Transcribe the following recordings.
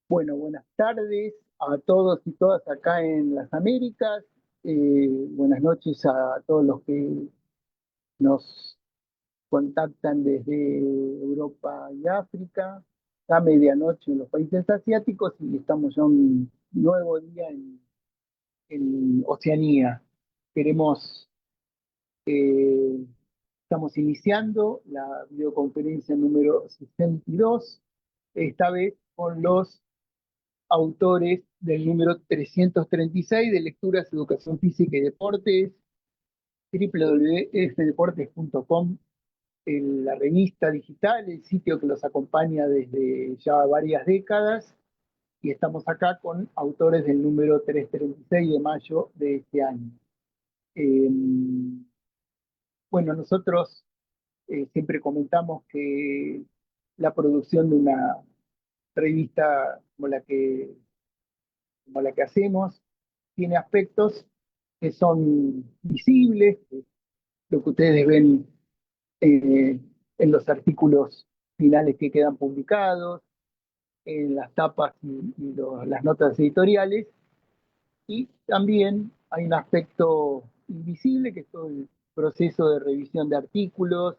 Bueno, buenas tardes a todos y todas acá en las Américas. Buenas noches a todos los que nos contactan desde Europa y África. Ya medianoche en los países asiáticos y estamos ya un nuevo día en Oceanía. Queremos, eh, Estamos iniciando la videoconferencia número 62, esta vez con los autores del número 336 de Lecturas, Educación Física y Deportes, www.fdeportes.com, la revista digital, el sitio que los acompaña desde ya varias décadas, y estamos acá con autores del número 336 de mayo de este año. Eh, bueno, nosotros siempre comentamos que la producción de una revista como la que hacemos tiene aspectos que son visibles, lo que ustedes ven eh, en los artículos finales que quedan publicados, en las tapas y las notas editoriales, y también hay un aspecto invisible que es todo el proceso de revisión de artículos,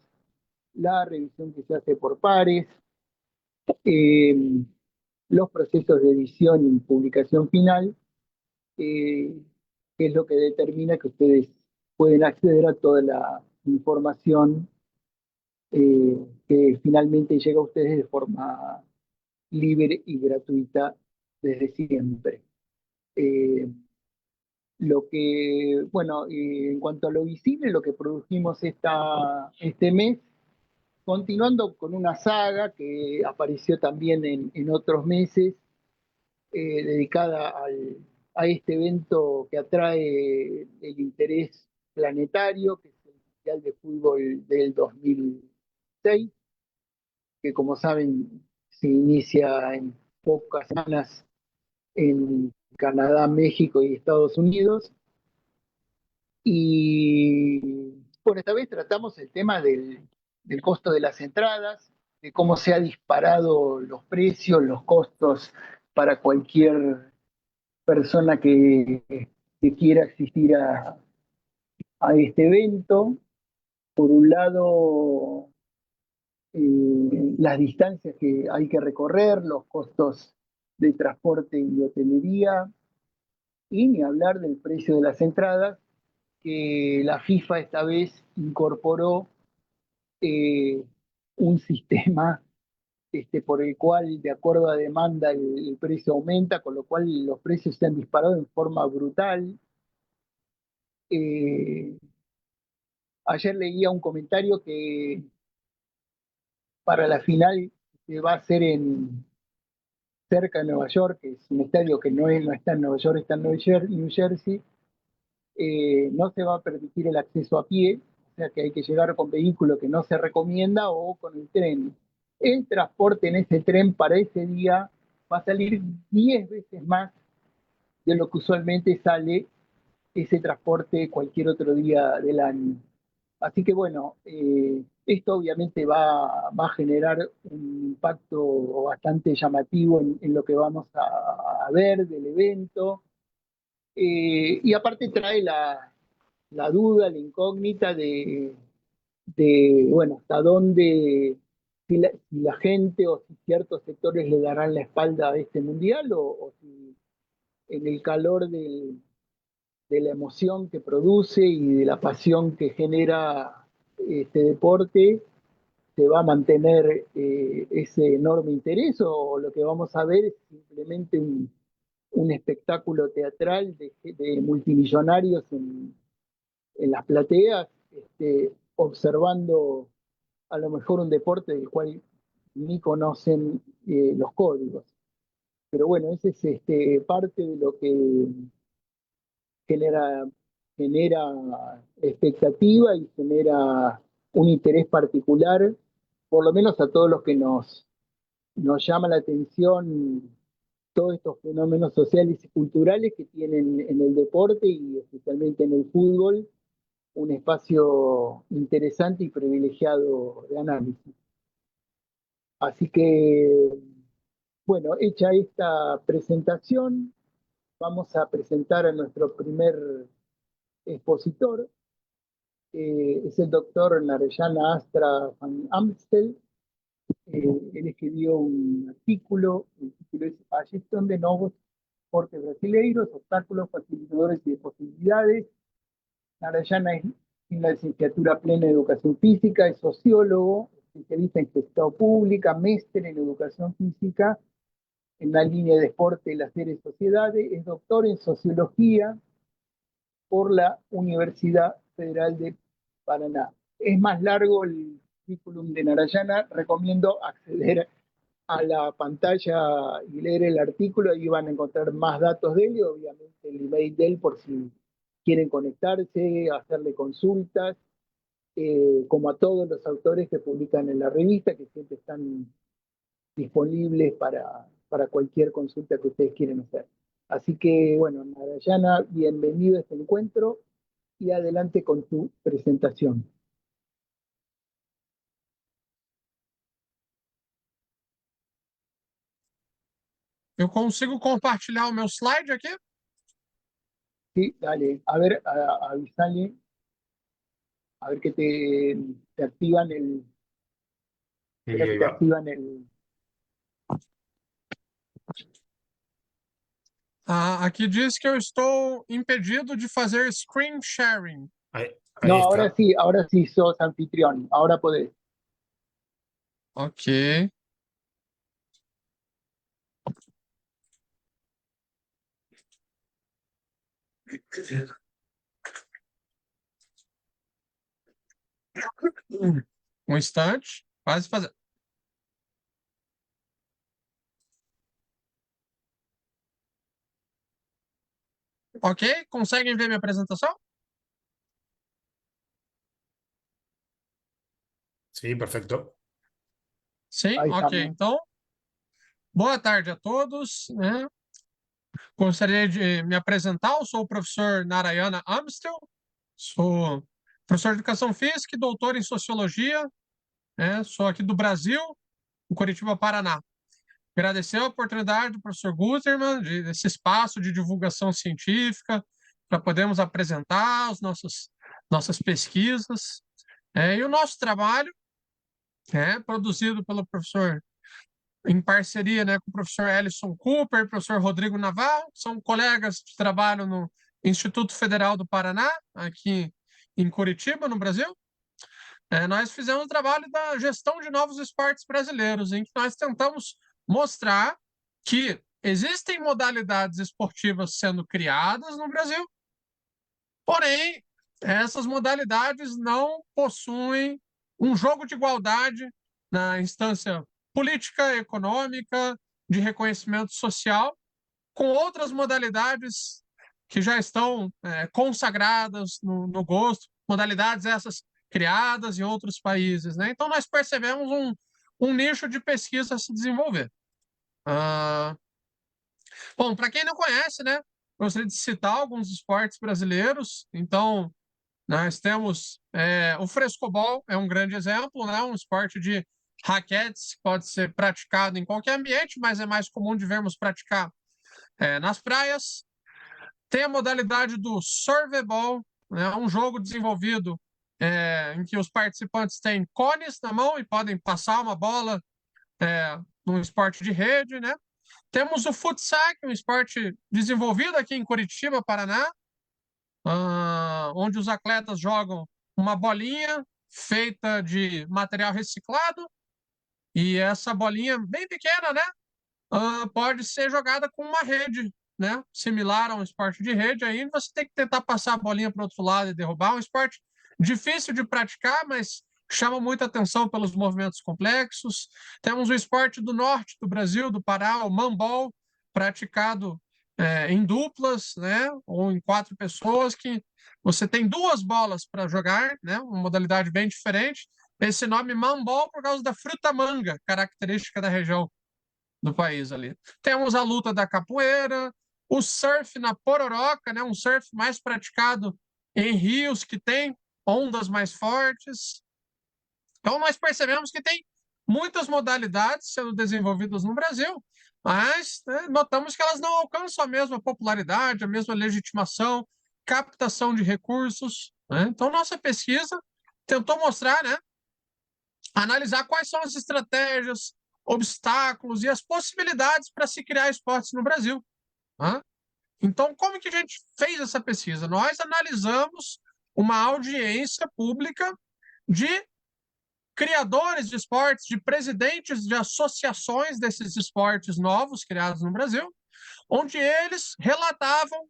la revisión que se hace por pares, eh, los procesos de edición y publicación final, eh, que es lo que determina que ustedes pueden acceder a toda la información que finalmente llega a ustedes de forma libre y gratuita desde siempre. Eh, en cuanto a lo visible, lo que produjimos este mes, continuando con una saga que apareció también en otros meses, dedicada a este evento que atrae el interés planetario, que es el Mundial de Fútbol del 2006, que como saben se inicia en pocas semanas en Canadá, México y Estados Unidos. Y bueno, esta vez tratamos el tema del costo de las entradas, de cómo se han disparado los precios, los costos para cualquier persona que quiera asistir a este evento. Por un lado, las distancias que hay que recorrer, los costos de transporte y hotelería, y ni hablar del precio de las entradas, que la FIFA esta vez incorporó eh, un sistema por el cual, de acuerdo a demanda, el precio aumenta, con lo cual los precios se han disparado en forma brutal. Eh, Ayer leía un comentario que para la final que va a ser cerca de Nueva York, que es un estadio que no está en Nueva York, está en New Jersey, no se va a permitir el acceso a pie, o sea que hay que llegar con vehículo que no se recomienda o con el tren. El transporte en ese tren para ese día va a salir 10 veces más de lo que usualmente sale ese transporte cualquier otro día del año. Así que bueno, esto obviamente va a generar un impacto bastante llamativo en lo que vamos a ver del evento. Y aparte trae la duda, la incógnita bueno, hasta dónde, si la gente o si ciertos sectores le darán la espalda a este mundial o si en el calor de la emoción que produce y de la pasión que genera este deporte, se va a mantener ese enorme interés o lo que vamos a ver es simplemente un espectáculo teatral de multimillonarios en las plateas, observando a lo mejor un deporte del cual ni conocen los códigos. Pero bueno, ese es parte de lo que genera, genera expectativa y genera un interés particular, por lo menos a todos los que nos llama la atención todos estos fenómenos sociales y culturales que tienen en el deporte y especialmente en el fútbol un espacio interesante y privilegiado de análisis. Así que, Bueno, hecha esta presentación, vamos a presentar a nuestro primer expositor. Es el doctor Narayana Astra van Amstel. Él escribió un artículo, el título es A Gestão de Novos Portes Brasileiros, Obstáculos, Facilitadores y Posibilidades. Narayana es en la licenciatura plena de Educación Física, es sociólogo, especialista en gestión pública, máster en Educación Física, en la línea de deporte, lazer y sociedades, es doctor en Sociología por la Universidad Federal de Paraná. Es más largo el currículum de Narayana, recomiendo acceder a la pantalla y leer el artículo, ahí van a encontrar más datos de él y obviamente el email de él por si quieren conectarse, hacerle consultas, como a todos los autores que publican en la revista, que siempre están disponibles para cualquier consulta que ustedes quieran hacer. Así que, bueno, Narayana, bienvenido a este encuentro y adelante con tu presentación. Eu consigo compartilhar o meu slide aqui? Sí, dale, a ver, avisale, a ver que te activan el, Y espera que ahí te va. activan el, Aqui diz que eu estou impedido de fazer screen sharing. Ahí no, está. ahora sí sos anfitrión, ahora podés. Ok. Um instante, quase fazer. Ok? Conseguem ver minha apresentação? Sí, perfecto. Sim? Ahí Ok. estamos. Então, boa tarde a todos, né? Gostaria de me apresentar. Eu sou o professor Narayana Amstel, sou professor de Educação Física e doutor em Sociologia, né? Sou aqui do Brasil, em Curitiba, Paraná. Agradecer a oportunidade do professor Guterman, desse espaço de divulgação científica, para podermos apresentar nossas pesquisas. E o nosso trabalho é produzido pelo professor, em parceria, né, com o professor Ellison Cooper e o professor Rodrigo Navarro, são colegas que trabalham no Instituto Federal do Paraná, aqui em Curitiba, no Brasil. Nós fizemos o trabalho da gestão de novos esportes brasileiros, em que nós tentamos mostrar que existem modalidades esportivas sendo criadas no Brasil, porém, essas modalidades não possuem um jogo de igualdade na instância política, econômica, de reconhecimento social, com outras modalidades que já estão consagradas no gosto, modalidades essas criadas em outros países, né? Então, nós percebemos um nicho de pesquisa a se desenvolver. Bom, para quem não conhece, né, gostaria de citar alguns esportes brasileiros. Então, nós temos o frescobol, é um grande exemplo, né, um esporte de raquetes que pode ser praticado em qualquer ambiente, mas é mais comum de vermos praticar nas praias. Tem a modalidade do surfball, né, um jogo desenvolvido em que os participantes têm cones na mão e podem passar uma bola num esporte de rede, né? Temos o futsal, um esporte desenvolvido aqui em Curitiba, Paraná, onde os atletas jogam uma bolinha feita de material reciclado e essa bolinha bem pequena, né, pode ser jogada com uma rede, né, similar a um esporte de rede. Aí você tem que tentar passar a bolinha para o outro lado e derrubar. É um esporte difícil de praticar, mas chama muita atenção pelos movimentos complexos. Temos o esporte do norte do Brasil, do Pará, o mambol, praticado em duplas, né, ou em 4 pessoas, que você tem 2 bolas para jogar, né, uma modalidade bem diferente. Esse nome mambol por causa da fruta manga, característica da região do país ali. Temos a luta da capoeira, o surf na pororoca, né, um surf mais praticado em rios que tem ondas mais fortes. Então, nós percebemos que tem muitas modalidades sendo desenvolvidas no Brasil, mas né, notamos que elas não alcançam a mesma popularidade, a mesma legitimação, captação de recursos, né? Então, nossa pesquisa tentou mostrar, né, analisar quais são as estratégias, obstáculos e as possibilidades para se criar esportes no Brasil. Né? Então, como que a gente fez essa pesquisa? Nós analisamos uma audiência pública de criadores de esportes, de presidentes de associações desses esportes novos criados no Brasil, onde eles relatavam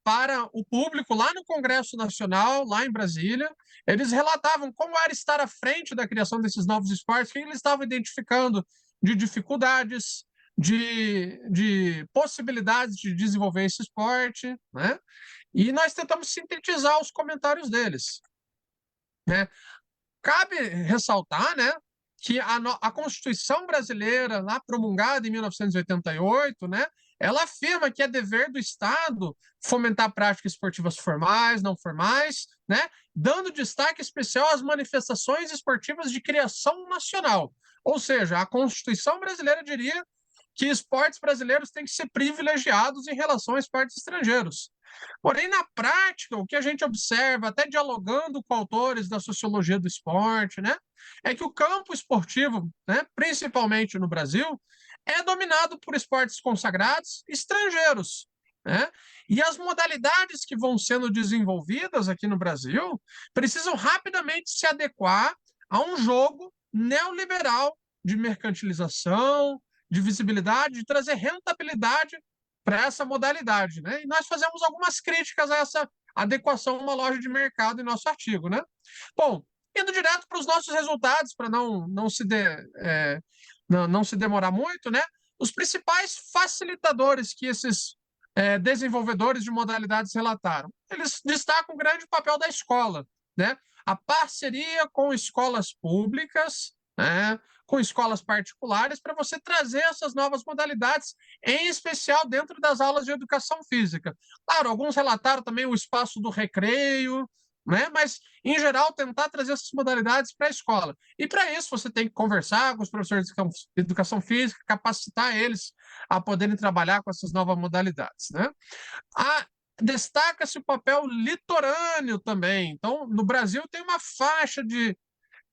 para o público lá no Congresso Nacional, lá em Brasília, eles relatavam como era estar à frente da criação desses novos esportes, o que eles estavam identificando de dificuldades, de possibilidades de desenvolver esse esporte, né? E nós tentamos sintetizar os comentários deles. Né? Cabe ressaltar, né, que a Constituição brasileira, lá promulgada em 1988, né, ela afirma que é dever do Estado fomentar práticas esportivas formais, não formais, né, dando destaque especial às manifestações esportivas de criação nacional. Ou seja, a Constituição brasileira diria que esportes brasileiros têm que ser privilegiados em relação a esportes estrangeiros. Porém, na prática, o que a gente observa, até dialogando com autores da sociologia do esporte, né, é que o campo esportivo, né, principalmente no Brasil, é dominado por esportes consagrados estrangeiros. Né? E as modalidades que vão sendo desenvolvidas aqui no Brasil precisam rapidamente se adequar a um jogo neoliberal de mercantilização, de visibilidade, de trazer rentabilidade para essa modalidade, né? E nós fazemos algumas críticas a essa adequação a uma loja de mercado em nosso artigo, né? Bom, indo direto para os nossos resultados, para não se demorar muito, né? Os principais facilitadores que esses desenvolvedores de modalidades relataram, eles destacam o grande papel da escola, né? A parceria com escolas públicas, né? Com escolas particulares, para você trazer essas novas modalidades, em especial dentro das aulas de educação física. Claro, alguns relataram também o espaço do recreio, né? Mas, em geral, tentar trazer essas modalidades para a escola. E, para isso, você tem que conversar com os professores de educação física, capacitar eles a poderem trabalhar com essas novas modalidades. Né? Destaca-se o papel litorâneo também. Então, no Brasil, tem uma faixa de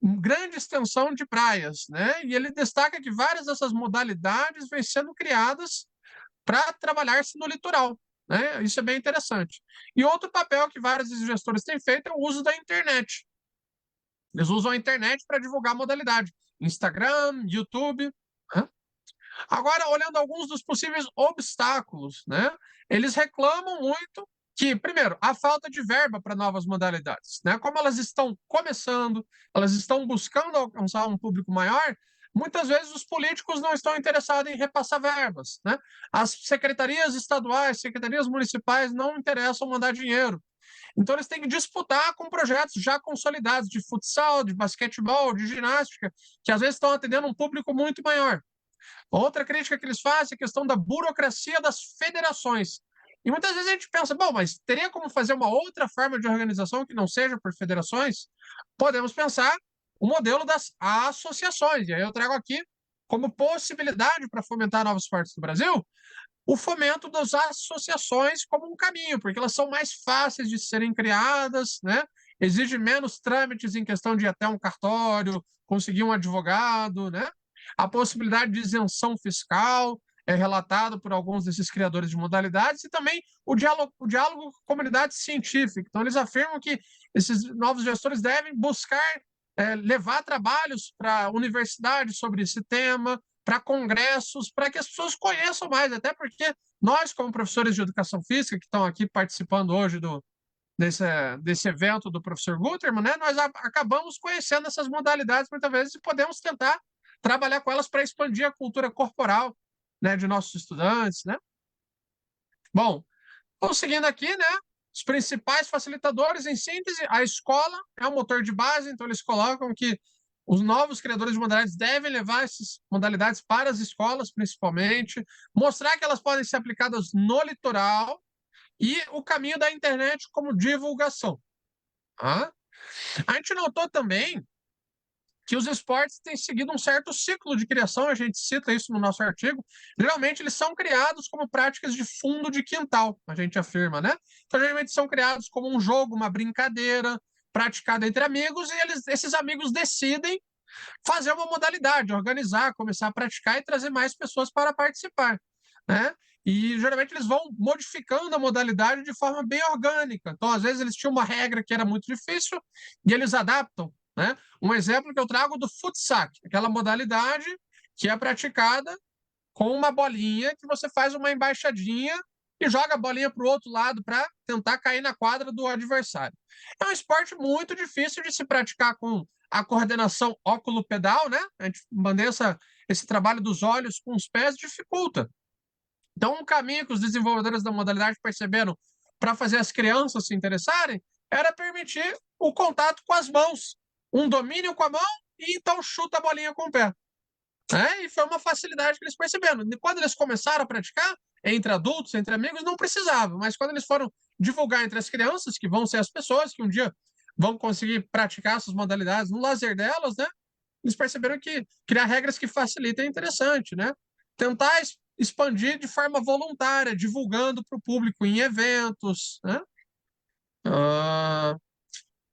grande extensão de praias, né? E ele destaca que várias dessas modalidades vêm sendo criadas para trabalhar-se no litoral, né? Isso é bem interessante. E outro papel que vários gestores têm feito é o uso da internet. Eles usam a internet para divulgar a modalidade. Instagram, YouTube. Né? Agora, olhando alguns dos possíveis obstáculos, né? Eles reclamam muito que, primeiro, a falta de verba para novas modalidades, né? Como elas estão começando, elas estão buscando alcançar um público maior, muitas vezes os políticos não estão interessados em repassar verbas, né? As secretarias estaduais, secretarias municipais não interessam mandar dinheiro. Então, eles têm que disputar com projetos já consolidados de futsal, de basquetebol, de ginástica, que às vezes estão atendendo um público muito maior. Outra crítica que eles fazem é a questão da burocracia das federações. E muitas vezes a gente pensa, bom, mas teria como fazer uma outra forma de organização que não seja por federações? Podemos pensar o modelo das associações. E aí eu trago aqui como possibilidade para fomentar novos esportes do Brasil, o fomento das associações como um caminho, porque elas são mais fáceis de serem criadas, né? Exige menos trâmites em questão de ir até um cartório, conseguir um advogado, né? A possibilidade de isenção fiscal é relatado por alguns desses criadores de modalidades e também o diálogo com a comunidade científica. Então, eles afirmam que esses novos gestores devem buscar levar trabalhos para universidades sobre esse tema, para congressos, para que as pessoas conheçam mais, até porque nós, como professores de educação física, que estão aqui participando hoje desse evento do professor Guterman, né, nós acabamos conhecendo essas modalidades muitas vezes e podemos tentar trabalhar com elas para expandir a cultura corporal, né, de nossos estudantes, né? Bom, vamos seguindo aqui, né? Os principais facilitadores, em síntese, a escola é o motor de base, então eles colocam que os novos criadores de modalidades devem levar essas modalidades para as escolas, principalmente, mostrar que elas podem ser aplicadas no litoral e o caminho da internet como divulgação. Tá? A gente notou também que os esportes têm seguido um certo ciclo de criação, a gente cita isso no nosso artigo. Geralmente eles são criados como práticas de fundo de quintal, a gente afirma, né? Então, geralmente são criados como um jogo, uma brincadeira, praticada entre amigos, e esses amigos decidem fazer uma modalidade, organizar, começar a praticar e trazer mais pessoas para participar, né? E geralmente eles vão modificando a modalidade de forma bem orgânica. Então, às vezes, eles tinham uma regra que era muito difícil e eles adaptam, né? Um exemplo que eu trago do futsal, aquela modalidade que é praticada com uma bolinha que você faz uma embaixadinha e joga a bolinha para o outro lado para tentar cair na quadra do adversário. É um esporte muito difícil de se praticar com a coordenação óculo-pedal, né? A gente mantém esse trabalho dos olhos com os pés dificulta. Então, um caminho que os desenvolvedores da modalidade perceberam para fazer as crianças se interessarem era permitir o contato com as mãos, um domínio com a mão e então chuta a bolinha com o pé. E foi uma facilidade que eles perceberam. E quando eles começaram a praticar, entre adultos, entre amigos, não precisavam. Mas quando eles foram divulgar entre as crianças, que vão ser as pessoas que um dia vão conseguir praticar essas modalidades no lazer delas, né? Eles perceberam que criar regras que facilitem é interessante, né? Tentar expandir de forma voluntária, divulgando para o público em eventos, né?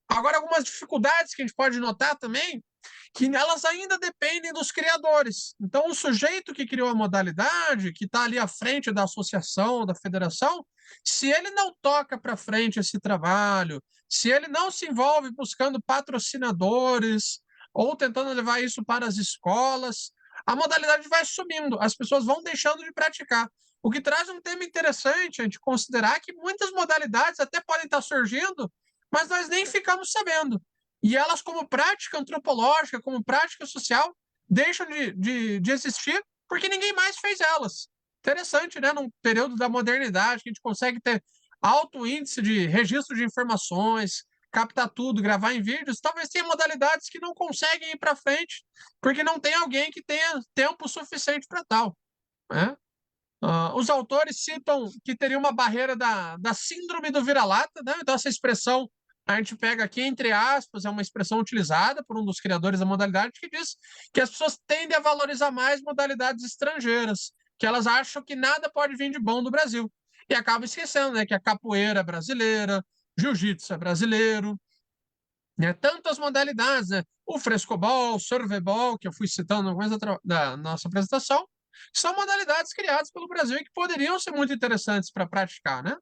Agora, algumas dificuldades que a gente pode notar também, que elas ainda dependem dos criadores. Então, o sujeito que criou a modalidade, que está ali à frente da associação, da federação, se ele não toca para frente esse trabalho, se ele não se envolve buscando patrocinadores ou tentando levar isso para as escolas, a modalidade vai sumindo, as pessoas vão deixando de praticar. O que traz um tema interessante a gente considerar que muitas modalidades até podem estar surgindo, mas nós nem ficamos sabendo. E elas, como prática antropológica, como prática social, deixam de existir porque ninguém mais fez elas. Interessante, né? Num período da modernidade, que a gente consegue ter alto índice de registro de informações, captar tudo, gravar em vídeos, talvez tenha modalidades que não conseguem ir para frente porque não tem alguém que tenha tempo suficiente para tal, né? Os autores citam que teria uma barreira da síndrome do vira-lata, né? Então, essa expressão a gente pega aqui, entre aspas, é uma expressão utilizada por um dos criadores da modalidade que diz que as pessoas tendem a valorizar mais modalidades estrangeiras, que elas acham que nada pode vir de bom do Brasil. E acabam esquecendo, né, que a capoeira é brasileira, jiu-jitsu é brasileiro, né? Tantas modalidades, né? O frescobol, o survebol, que eu fui citando no começo da nossa apresentação, são modalidades criadas pelo Brasil e que poderiam ser muito interessantes para praticar, né?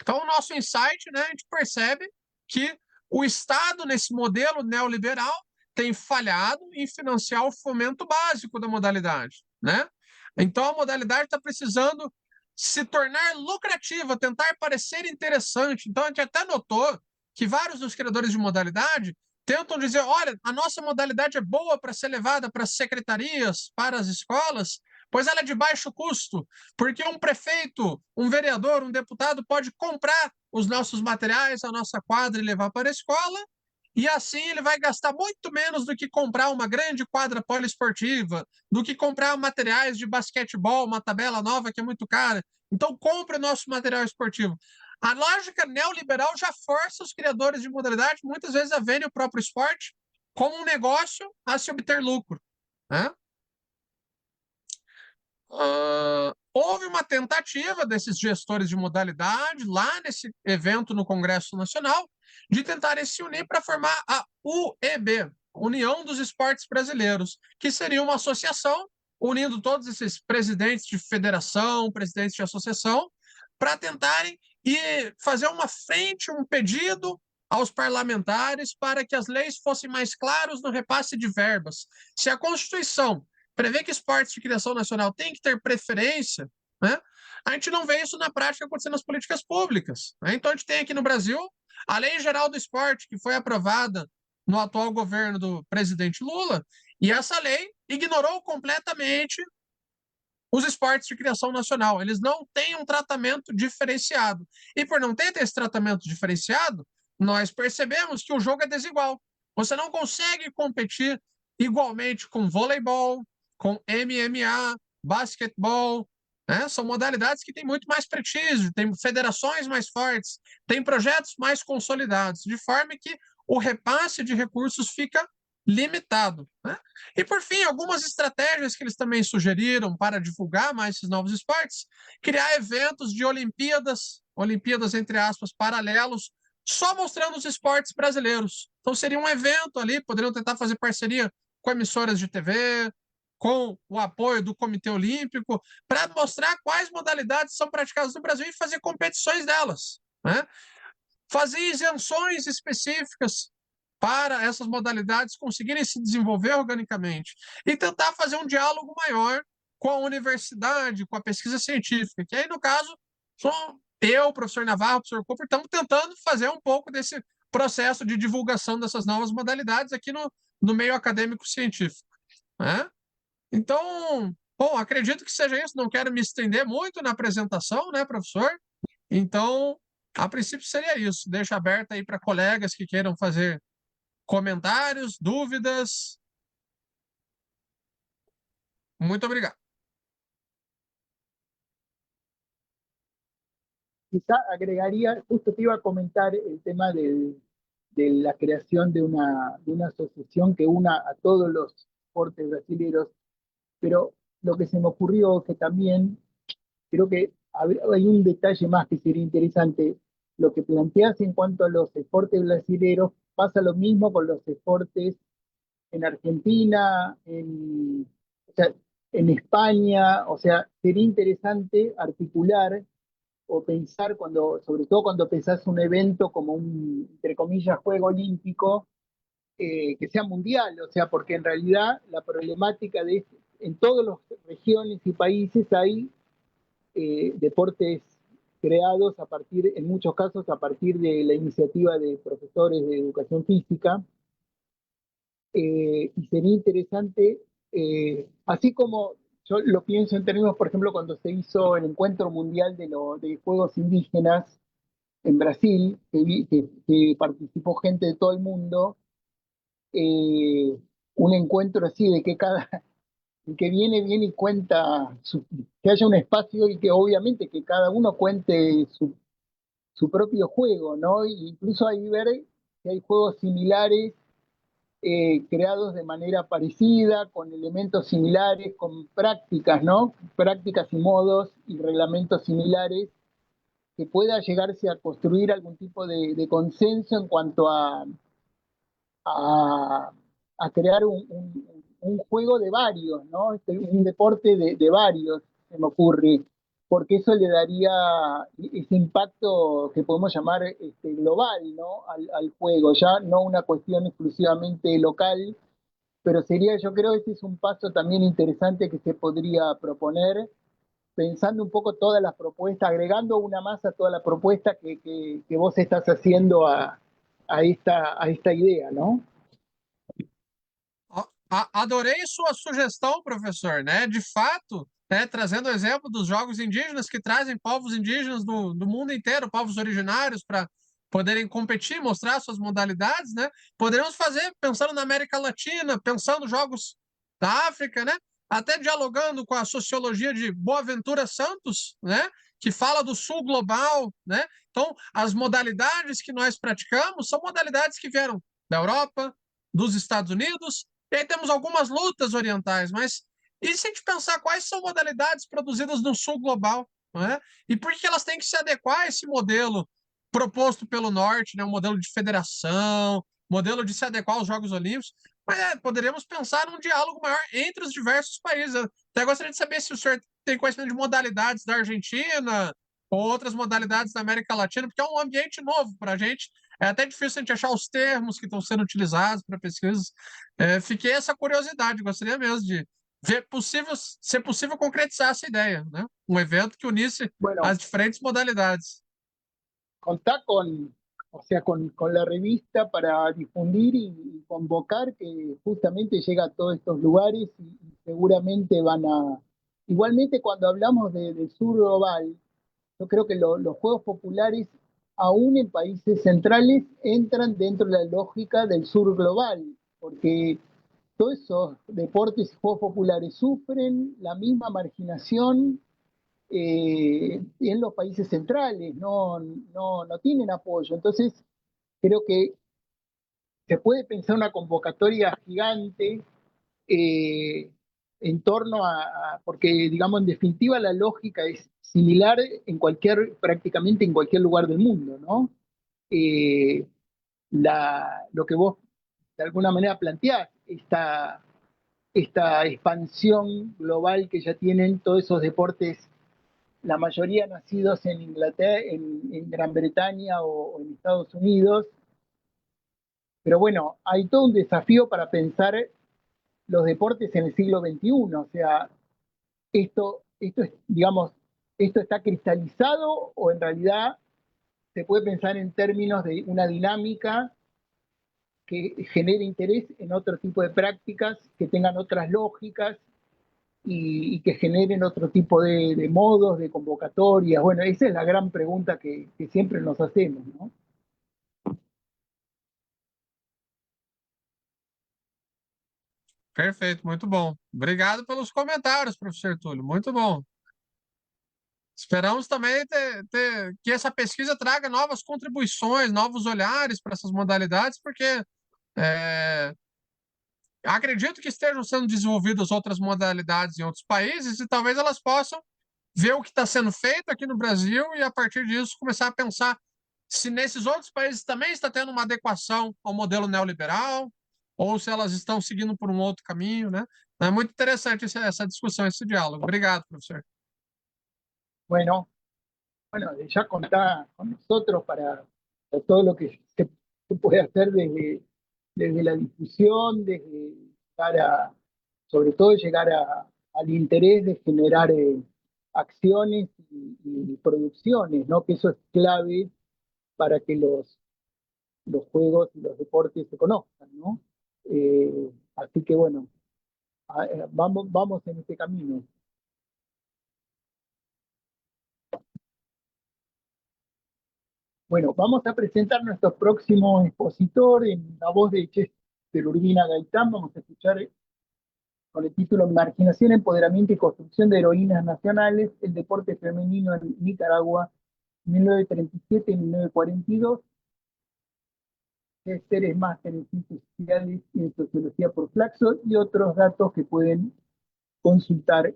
Então, o nosso insight, né, a gente percebe que o Estado, nesse modelo neoliberal, tem falhado em financiar o fomento básico da modalidade, né? Então, a modalidade está precisando se tornar lucrativa, tentar parecer interessante. Então, a gente até notou que vários dos criadores de modalidade tentam dizer, olha, a nossa modalidade é boa para ser levada para as secretarias, para as escolas, pois ela é de baixo custo, porque um prefeito, um vereador, um deputado pode comprar os nossos materiais, a nossa quadra e levar para a escola, e assim ele vai gastar muito menos do que comprar uma grande quadra poliesportiva, do que comprar materiais de basquetebol, uma tabela nova que é muito cara. Então, compre o nosso material esportivo. A lógica neoliberal já força os criadores de modalidade, muitas vezes, a verem o próprio esporte como um negócio a se obter lucro, né? Houve uma tentativa desses gestores de modalidade, lá nesse evento no Congresso Nacional, de tentarem se unir para formar a UEB, União dos Esportes Brasileiros, que seria uma associação unindo todos esses presidentes de federação, presidentes de associação, para tentarem fazer uma frente, um pedido aos parlamentares para que as leis fossem mais claras no repasse de verbas. Se a Constituição prevê que esportes de criação nacional têm que ter preferência, né? A gente não vê isso na prática acontecendo nas políticas públicas, né? Então, a gente tem aqui no Brasil a Lei Geral do Esporte, que foi aprovada no atual governo do presidente Lula, e essa lei ignorou completamente os esportes de criação nacional. Eles não têm um tratamento diferenciado. E por não ter esse tratamento diferenciado, nós percebemos que o jogo é desigual. Você não consegue competir igualmente com voleibol, com MMA, basquetebol, né? São modalidades que têm muito mais prestígio, têm federações mais fortes, têm projetos mais consolidados, de forma que o repasse de recursos fica limitado, né? E, por fim, algumas estratégias que eles também sugeriram para divulgar mais esses novos esportes, criar eventos de Olimpíadas, entre aspas, paralelos, só mostrando os esportes brasileiros. Então, seria um evento ali, poderiam tentar fazer parceria com emissoras de TV, com o apoio do Comitê Olímpico, para mostrar quais modalidades são praticadas no Brasil e fazer competições delas, né? Fazer isenções específicas para essas modalidades conseguirem se desenvolver organicamente e tentar fazer um diálogo maior com a universidade, com a pesquisa científica, que aí, no caso, sou eu, o professor Navarro, o professor Cooper, estamos tentando fazer um pouco desse processo de divulgação dessas novas modalidades aqui no meio acadêmico científico, né? Então, bom, acredito que seja isso, não quero me estender muito na apresentação, né, professor? Então, a princípio seria isso. Deixo aberto aí para colegas que queiram fazer comentários, dúvidas. Muito obrigado. Quizá agregaría, justo te iba a comentar el tema de la creación de una asociación que una a todos los deportes brasileños, pero lo que se me ocurrió que también creo que hay un detalle más que sería interesante. Lo que planteas en cuanto a los deportes brasileños, pasa lo mismo con los deportes en Argentina, o sea, en España, o sea, sería interesante articular o pensar cuando, sobre todo cuando pensás un evento como un, entre comillas, juego olímpico, que sea mundial, o sea, porque en realidad la problemática de en todas las regiones y países hay deportes creados a partir, en muchos casos, a partir de la iniciativa de profesores de educación física, y sería interesante, así como yo lo pienso en términos, por ejemplo, cuando se hizo el encuentro mundial de juegos indígenas en Brasil, que participó gente de todo el mundo, un encuentro así de que el que viene y cuenta, que haya un espacio y que obviamente que cada uno cuente su propio juego, ¿no? Y incluso ahí ver que hay juegos similares creados de manera parecida, con elementos similares, con prácticas, ¿no? Prácticas y modos y reglamentos similares, que pueda llegarse a construir algún tipo de consenso en cuanto a, a crear un juego de varios, ¿no? Un deporte de varios, se me ocurre, porque eso le daría ese impacto que podemos llamar global, ¿no? Al juego, ya no una cuestión exclusivamente local, pero sería, yo creo, ese es un paso también interesante que se podría proponer, pensando un poco todas las propuestas, agregando una más a toda la propuesta que vos estás haciendo a esta idea, ¿no? Adorei sua sugestão, professor, né? De fato, né, trazendo o exemplo dos jogos indígenas que trazem povos indígenas do mundo inteiro, povos originários, para poderem competir, mostrar suas modalidades, né? Poderíamos fazer pensando na América Latina, pensando jogos da África, né? Até dialogando com a sociologia de Boaventura Santos, né? Que fala do sul global, né? Então, as modalidades que nós praticamos são modalidades que vieram da Europa, dos Estados Unidos. E aí temos algumas lutas orientais, mas e se a gente pensar quais são modalidades produzidas no sul global, não é? E por que elas têm que se adequar a esse modelo proposto pelo norte, né? Um modelo de federação, modelo de se adequar aos Jogos Olímpicos? Mas poderíamos pensar num diálogo maior entre os diversos países. Eu até gostaria de saber se o senhor tem conhecimento de modalidades da Argentina ou outras modalidades da América Latina, porque é um ambiente novo para a gente. É até difícil a gente achar os termos que estão sendo utilizados para pesquisas. Fiquei essa curiosidade, gostaria mesmo de ver ser possível concretizar essa ideia, né? Um evento que unisse Bueno, as diferentes modalidades. contá o sea, con la revista para difundir y convocar que justamente llega a todos estos lugares y seguramente van a... Igualmente cuando hablamos del sur global, yo creo que los juegos populares, aún en países centrales, entran dentro de la lógica del sur global, porque todos esos deportes y juegos populares sufren la misma marginación en los países centrales, no tienen apoyo. Entonces, creo que se puede pensar una convocatoria gigante eh, en torno porque digamos en definitiva la lógica es similar en prácticamente en cualquier lugar del mundo, ¿no? Eh, lo que vos de alguna manera planteás, esta expansión global que ya tienen todos esos deportes, la mayoría nacidos en Inglaterra, en Gran Bretaña o en Estados Unidos. Pero bueno, hay todo un desafío para pensar los deportes en el siglo XXI. O sea, digamos, esto está cristalizado o en realidad se puede pensar en términos de una dinámica que genere interés en otro tipo de prácticas, que tengan otras lógicas y que generen otro tipo de modos, de convocatorias. Bueno, esa es la gran pregunta que siempre nos hacemos, ¿no? Perfeito, muito bom. Obrigado pelos comentários, professor Túlio. Muito bom. Esperamos também que essa pesquisa traga novas contribuições, novos olhares para essas modalidades, porque é, acredito que estejam sendo desenvolvidas outras modalidades em outros países e talvez elas possam ver o que está sendo feito aqui no Brasil e, a partir disso, começar a pensar se nesses outros países também está tendo uma adequação ao modelo neoliberal ou se elas estão seguindo por um outro caminho, né? É muito interessante essa discussão, esse diálogo. Obrigado, professor. Bueno, ya contá con nosotros para todo lo que se puede hacer desde la difusión, desde sobre todo llegar al interés de generar acciones y producciones, ¿no? Que eso es clave para que los juegos y los deportes se conozcan, ¿no? Así que bueno, vamos en este camino. Bueno, vamos a presentar nuestro próximo expositor en la voz de Chester Urbina Gaitán. Vamos a escuchar con el título Marginación, Empoderamiento y Construcción de Heroínas Nacionales, el deporte femenino en Nicaragua, 1937 y 1942. Chester es máster en Ciencias Sociales y en Sociología por Flaxo y otros datos que pueden consultar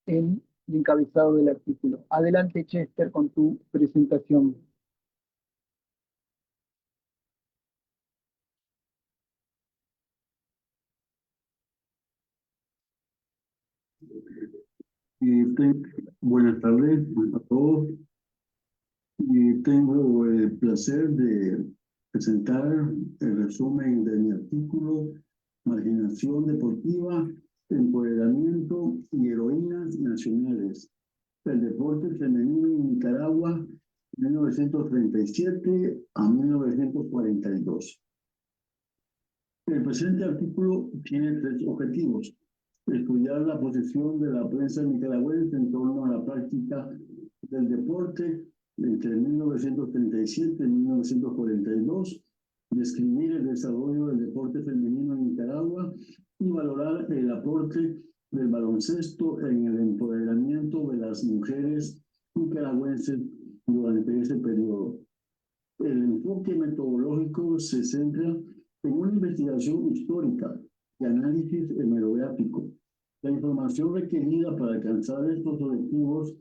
en el encabezado del artículo. Adelante, Chester, con tu presentación. Buenas tardes a todos. Tengo el placer de presentar el resumen de mi artículo Marginación Deportiva, Empoderamiento y Heroínas Nacionales, el deporte femenino en Nicaragua, 1937 a 1942. El presente artículo tiene 3 objetivos: estudiar la posición de la prensa nicaragüense en torno a la práctica del deporte entre 1937 y 1942, describir el desarrollo del deporte femenino en Nicaragua y valorar el aporte del baloncesto en el empoderamiento de las mujeres nicaragüenses durante ese periodo. El enfoque metodológico se centra en una investigación histórica y análisis hemerográfico. La información requerida para alcanzar estos objetivos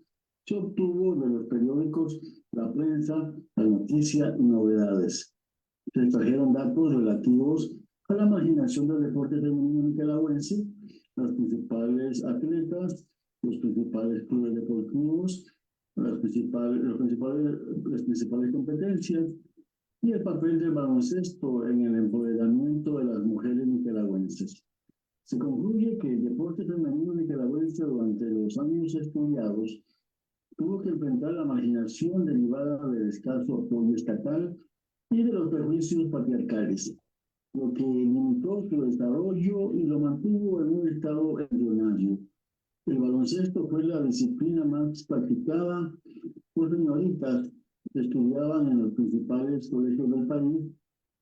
se obtuvo de los periódicos, la prensa, la noticia y novedades. Se extrajeron datos relativos a la marginación del deporte femenino nicaragüense, las principales atletas, los principales clubes deportivos, las principales competencias y el papel del baloncesto en el empoderamiento de las mujeres nicaragüenses. Se concluye que el deporte femenino nicaragüense durante los años estudiados tuvo que enfrentar la marginación derivada del escaso apoyo estatal y de los prejuicios patriarcales, lo que limitó su desarrollo y lo mantuvo en un estado embrionario. El baloncesto fue la disciplina más practicada por señoritas que estudiaban en los principales colegios del país.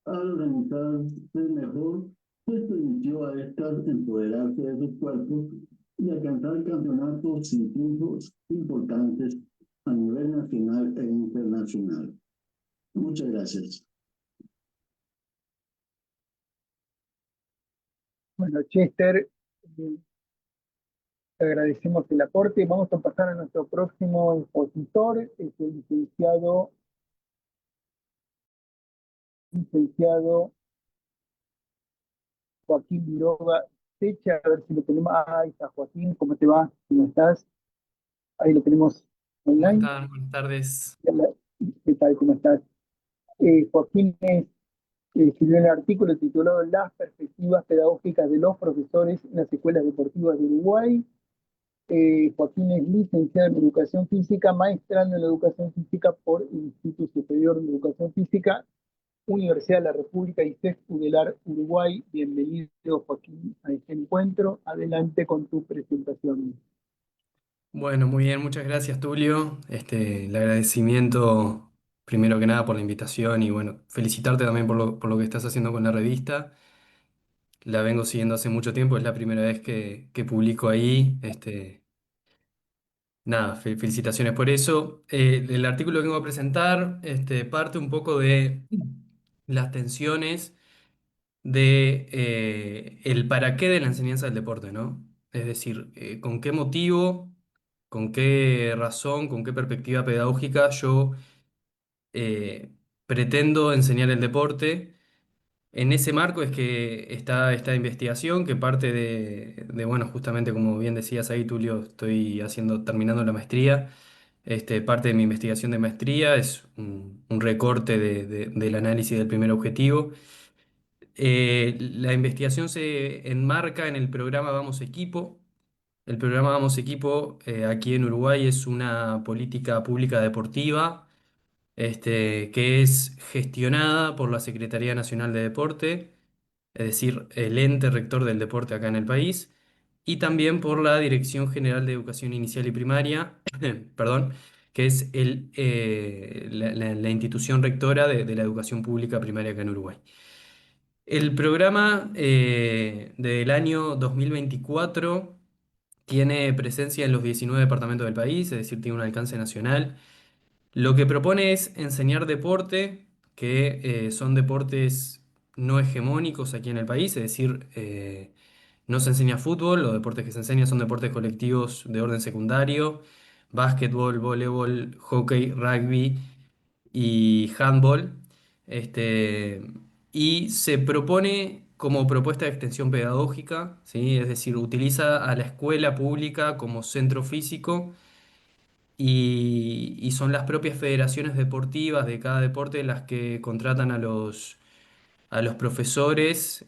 Al organizarse mejor, les permitió a estas empoderarse de sus cuerpos y alcanzar campeonatos incluso importantes a nivel nacional e internacional. Muchas gracias. Bueno, Chester, te agradecemos el aporte. Vamos a pasar a nuestro próximo expositor, es el licenciado Joaquín Viroga Techa, a ver si lo tenemos. Ah, ahí está Joaquín, ¿cómo te va? ¿Cómo estás? Ahí lo tenemos ¿Cómo online. están? Buenas tardes. ¿Qué tal? ¿Cómo estás? Joaquín escribió un artículo titulado Las perspectivas pedagógicas de los profesores en las escuelas deportivas de Uruguay. Joaquín es licenciado en Educación Física, maestrando en Educación Física por el Instituto Superior de Educación Física, Universidad de la República y CEF Udelar Uruguay. Bienvenido, Joaquín, a este encuentro. Adelante con tu presentación. Bueno, muy bien, muchas gracias, Tulio. El agradecimiento, primero que nada, por la invitación y bueno, felicitarte también por lo que estás haciendo con la revista. La vengo siguiendo hace mucho tiempo, es la primera vez que publico ahí. Nada, felicitaciones por eso. El artículo que vengo a presentar, parte un poco de las tensiones de el para qué de la enseñanza del deporte, ¿no? Es decir, con qué motivo, con qué razón, con qué perspectiva pedagógica yo eh, pretendo enseñar el deporte. En ese marco es que está esta investigación que parte bueno, justamente como bien decías ahí, Tulio, estoy terminando la maestría. Parte de mi investigación de maestría es un recorte del análisis del primer objetivo. La investigación se enmarca en el programa Vamos Equipo. El programa Vamos Equipo aquí en Uruguay es una política pública deportiva que es gestionada por la Secretaría Nacional de Deporte, es decir, el ente rector del deporte acá en el país, y también por la Dirección General de Educación Inicial y Primaria, perdón, que es la institución rectora de la educación pública primaria acá en Uruguay. El programa del año 2024 tiene presencia en los 19 departamentos del país, es decir, tiene un alcance nacional. Lo que propone es enseñar deporte, que son deportes no hegemónicos aquí en el país, es decir, no se enseña fútbol, los deportes que se enseñan son deportes colectivos de orden secundario, básquetbol, voleibol, hockey, rugby y handball. Este, y se propone como propuesta de extensión pedagógica, ¿sí? Es decir, utiliza a la escuela pública como centro físico y son las propias federaciones deportivas de cada deporte las que contratan a los profesores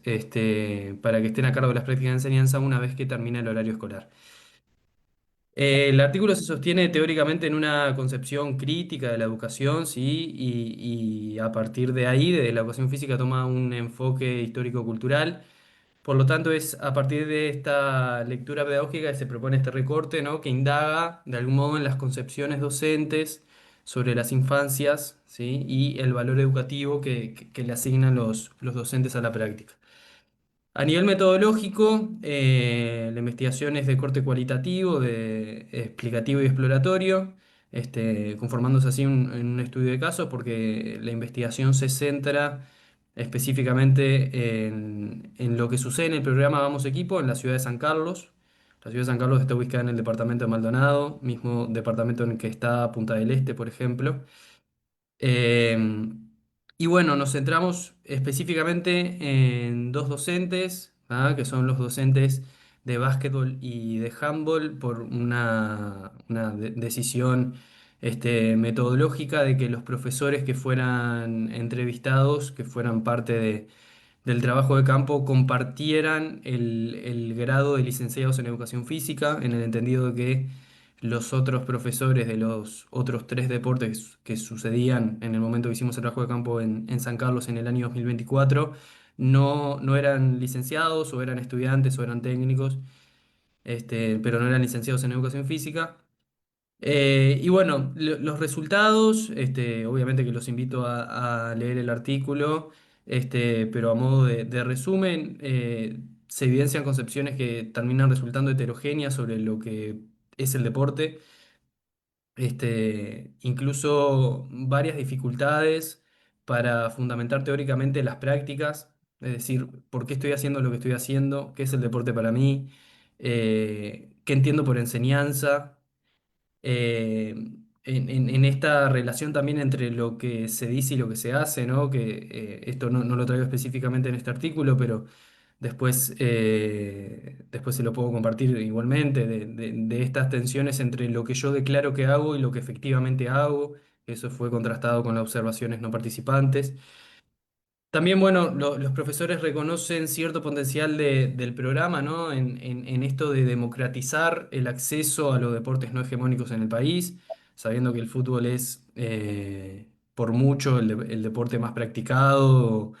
para que estén a cargo de las prácticas de enseñanza una vez que termina el horario escolar. El artículo se sostiene teóricamente en una concepción crítica de la educación, ¿sí? Y a partir de ahí, de la educación física, toma un enfoque histórico-cultural. Por lo tanto, es a partir de esta lectura pedagógica que se propone este recorte, ¿no? Que indaga de algún modo en las concepciones docentes sobre las infancias, ¿sí? Y el valor educativo que le asignan los docentes a la práctica. A nivel metodológico, la investigación es de corte cualitativo, de explicativo y exploratorio, conformándose así en un estudio de casos, porque la investigación se centra específicamente en lo que sucede en el programa Vamos Equipo en la ciudad de San Carlos. La ciudad de San Carlos está ubicada en el departamento de Maldonado, mismo departamento en el que está Punta del Este, por ejemplo. Eh, y bueno, nos centramos específicamente en dos docentes, ¿ah? Que son los docentes de básquetbol y de handball por una decisión metodológica de que los profesores que fueran entrevistados, que fueran parte del trabajo de campo, compartieran el grado de licenciados en educación física, en el entendido de que los otros profesores de los otros tres deportes que sucedían en el momento que hicimos el trabajo de campo en San Carlos en el año 2024 no eran licenciados o eran estudiantes o eran técnicos, pero no eran licenciados en educación física. Y bueno, los resultados, obviamente que los invito a leer el artículo, pero a modo de resumen, se evidencian concepciones que terminan resultando heterogéneas sobre lo que es el deporte, incluso varias dificultades para fundamentar teóricamente las prácticas, es decir, por qué estoy haciendo lo que estoy haciendo, qué es el deporte para mí, qué entiendo por enseñanza, eh, en esta relación también entre lo que se dice y lo que se hace, ¿no? Que esto no lo traigo específicamente en este artículo, pero después se lo puedo compartir igualmente, de estas tensiones entre lo que yo declaro que hago y lo que efectivamente hago. Eso fue contrastado con las observaciones no participantes. También, bueno, los profesores reconocen cierto potencial del programa, ¿no? En esto de democratizar el acceso a los deportes no hegemónicos en el país, sabiendo que el fútbol es por mucho el deporte más practicado,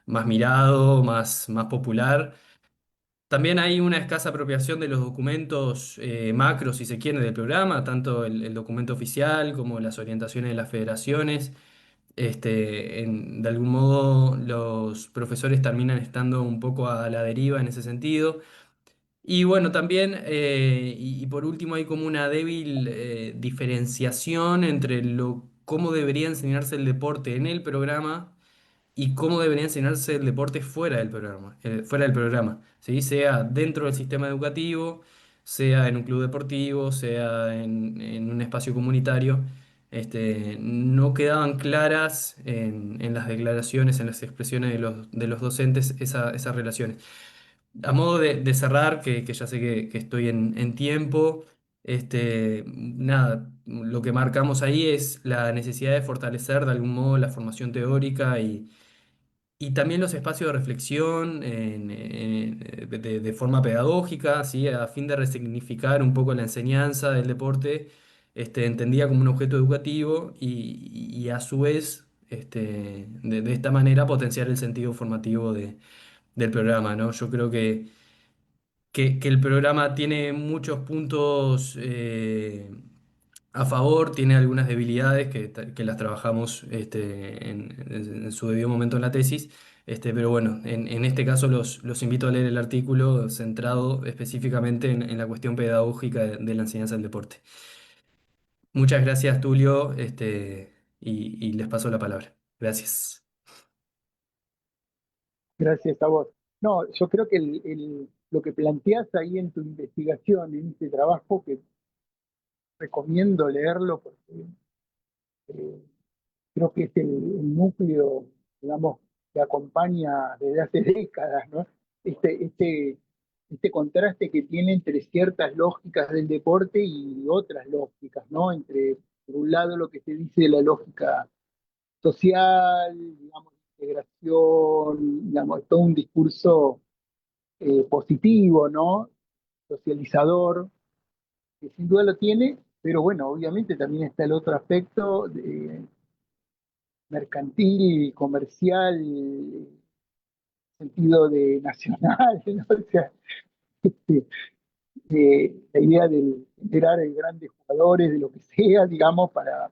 más mirado, más popular. También hay una escasa apropiación de los documentos macros, si se quiere, del programa, tanto el documento oficial como las orientaciones de las federaciones. De algún modo los profesores terminan estando un poco a la deriva en ese sentido. Y bueno, también, y por último, hay como una débil diferenciación entre cómo debería enseñarse el deporte en el programa y cómo debería enseñarse el deporte fuera del programa, ¿sí? Sea dentro del sistema educativo, sea en un club deportivo, sea en un espacio comunitario. No quedaban claras en las declaraciones, en las expresiones de los docentes esas relaciones. A modo de cerrar, que ya sé que estoy en tiempo, nada, lo que marcamos ahí es la necesidad de fortalecer de algún modo la formación teórica y también los espacios de reflexión de forma pedagógica, ¿sí? A fin de resignificar un poco la enseñanza del deporte, entendida como un objeto educativo y a su vez, de esta manera, potenciar el sentido formativo del programa, ¿no? Yo creo que el programa tiene muchos puntos a favor, tiene algunas debilidades que las trabajamos en su debido momento en la tesis, pero bueno, en este caso los invito a leer el artículo centrado específicamente en la cuestión pedagógica de la enseñanza del deporte. Muchas gracias, Tulio, y les paso la palabra. Gracias. Gracias a vos. No, yo creo que lo que planteas ahí en tu investigación, en este trabajo, que recomiendo leerlo porque eh, creo que es el núcleo, digamos, que acompaña desde hace décadas, ¿no? Este, este, este contraste que tiene entre ciertas lógicas del deporte y otras lógicas, ¿no? Entre, por un lado, lo que se dice de la lógica social, digamos, integración, digamos, todo un discurso positivo, ¿no? Socializador, que sin duda lo tiene, pero bueno, obviamente también está el otro aspecto mercantil, comercial, sentido de nacional, ¿no? O sea, este, la idea de generar grandes jugadores de lo que sea, digamos, para,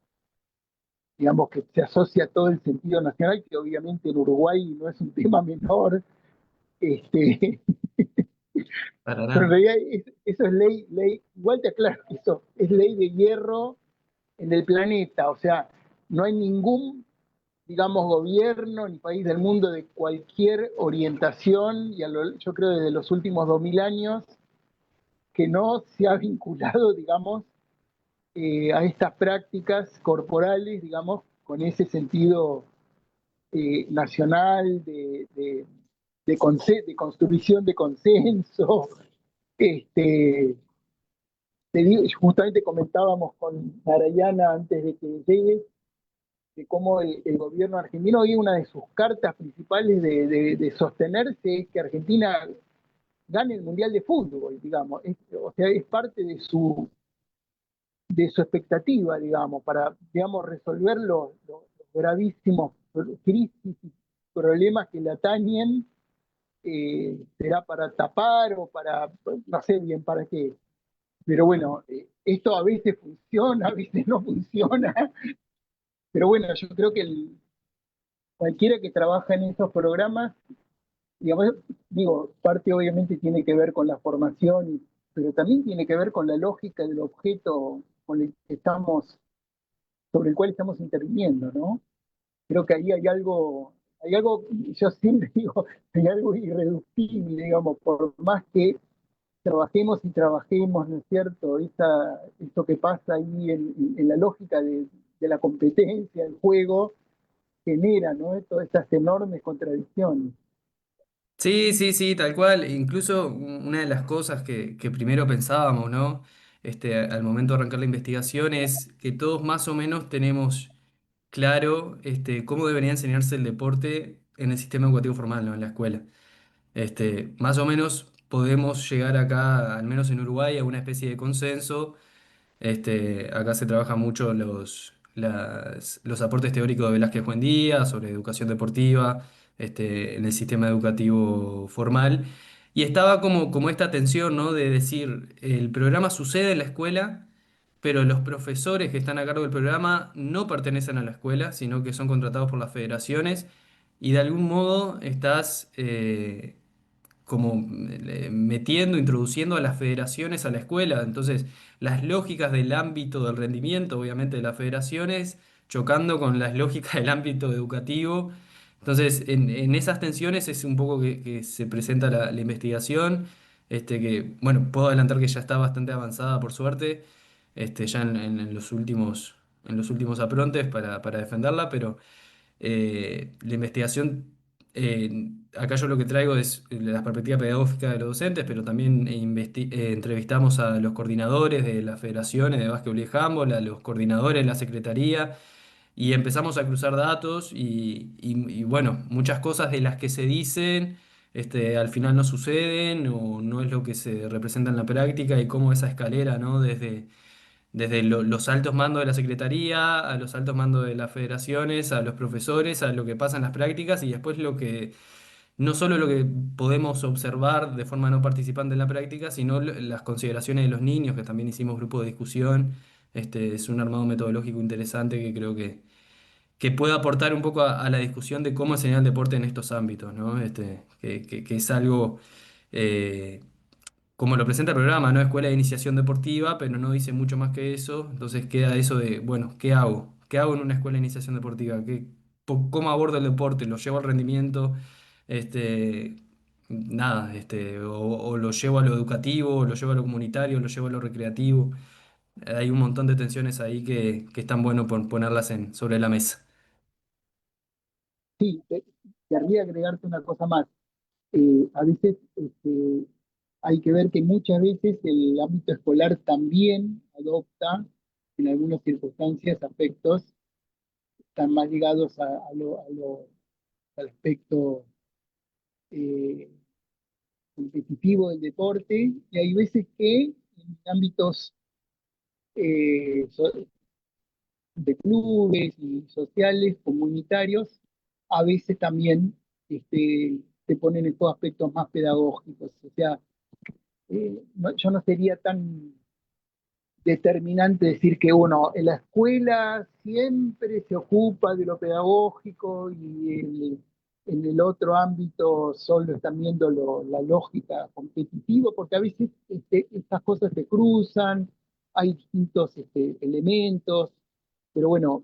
digamos, que se asocia todo el sentido nacional, que obviamente en Uruguay no es un tema menor, este, Para pero en nada. realidad eso es ley, igual te aclaro, eso es ley de hierro en el planeta, o sea, no hay ningún, digamos, gobierno ni país del mundo de cualquier orientación, y yo creo desde los últimos 2000 años, que no se ha vinculado, digamos, a estas prácticas corporales, digamos, con ese sentido nacional de construcción de consenso. Este, te digo, justamente comentábamos con Narayana antes de que llegues, de cómo el gobierno argentino, hoy una de sus cartas principales de sostenerse es que Argentina gane el Mundial de Fútbol, digamos. O sea, es parte de su expectativa, digamos, para, digamos, resolver los gravísimos crisis y problemas que le atañen, será para tapar o para, no sé bien para qué. Pero bueno, esto a veces funciona, a veces no funciona. Pero bueno, yo creo que cualquiera que trabaja en esos programas, digamos, digo, parte obviamente tiene que ver con la formación, pero también tiene que ver con la lógica del objeto con el que estamos, sobre el cual estamos interviniendo, ¿no? Creo que ahí hay algo hay algo, yo siempre digo, hay algo irreductible, digamos, por más que trabajemos y trabajemos, ¿no es cierto? Esto que pasa ahí en la lógica de la competencia, el juego, genera, ¿no? Todas estas enormes contradicciones. Sí, sí, sí, tal cual. Incluso una de las cosas que primero pensábamos, ¿no? Al momento de arrancar la investigación es que todos más o menos tenemos claro, cómo debería enseñarse el deporte en el sistema educativo formal, ¿no? En la escuela. Más o menos podemos llegar acá, al menos en Uruguay, a una especie de consenso. Acá se trabaja mucho los aportes teóricos de Velázquez Buendía sobre educación deportiva, en el sistema educativo formal. Y estaba como esta tensión, ¿no? De decir, el programa sucede en la escuela, pero los profesores que están a cargo del programa no pertenecen a la escuela, sino que son contratados por las federaciones. Y de algún modo estás, como metiendo, introduciendo a las federaciones a la escuela. Entonces, las lógicas del ámbito del rendimiento, obviamente, de las federaciones, chocando con las lógicas del ámbito educativo. Entonces, en esas tensiones es un poco que se presenta la investigación, que, bueno, puedo adelantar que ya está bastante avanzada, por suerte, ya en los últimos aprontes para defenderla, pero la investigación, acá yo lo que traigo es la perspectiva pedagógica de los docentes, pero también entrevistamos a los coordinadores de las federaciones de básquetbol y handball, a los coordinadores de la secretaría, y empezamos a cruzar datos y, bueno, muchas cosas de las que se dicen, al final no suceden o no es lo que se representa en la práctica y cómo esa escalera, ¿no? Desde los altos mandos de la secretaría, a los altos mandos de las federaciones, a los profesores, a lo que pasa en las prácticas y después no solo lo que podemos observar de forma no participante en la práctica, sino las consideraciones de los niños, que también hicimos grupo de discusión. Es un armado metodológico interesante que creo que puede aportar un poco a la discusión de cómo enseñar el deporte en estos ámbitos, ¿no? Que es algo, eh, como lo presenta el programa, ¿no? Escuela de iniciación deportiva, pero no dice mucho más que eso. Entonces queda eso de, bueno, ¿qué hago? ¿Qué hago en una escuela de iniciación deportiva? ¿Cómo abordo el deporte? ¿Lo llevo al rendimiento? Este, nada, o lo llevo a lo educativo, o lo llevo a lo comunitario, o lo llevo a lo recreativo. Hay un montón de tensiones ahí que están bueno ponerlas sobre la mesa. Sí, querría agregarte una cosa más. A veces hay que ver que muchas veces el ámbito escolar también adopta, en algunas circunstancias, aspectos que están más ligados al aspecto eh, competitivo del deporte, y hay veces que en ámbitos eh, so- de clubes y sociales, comunitarios, a veces también se ponen estos aspectos más pedagógicos. O sea, yo no sería tan determinante decir que uno en la escuela siempre se ocupa de lo pedagógico y en el otro ámbito solo están viendo la lógica competitiva, porque a veces estas cosas se cruzan, hay distintos elementos, pero bueno,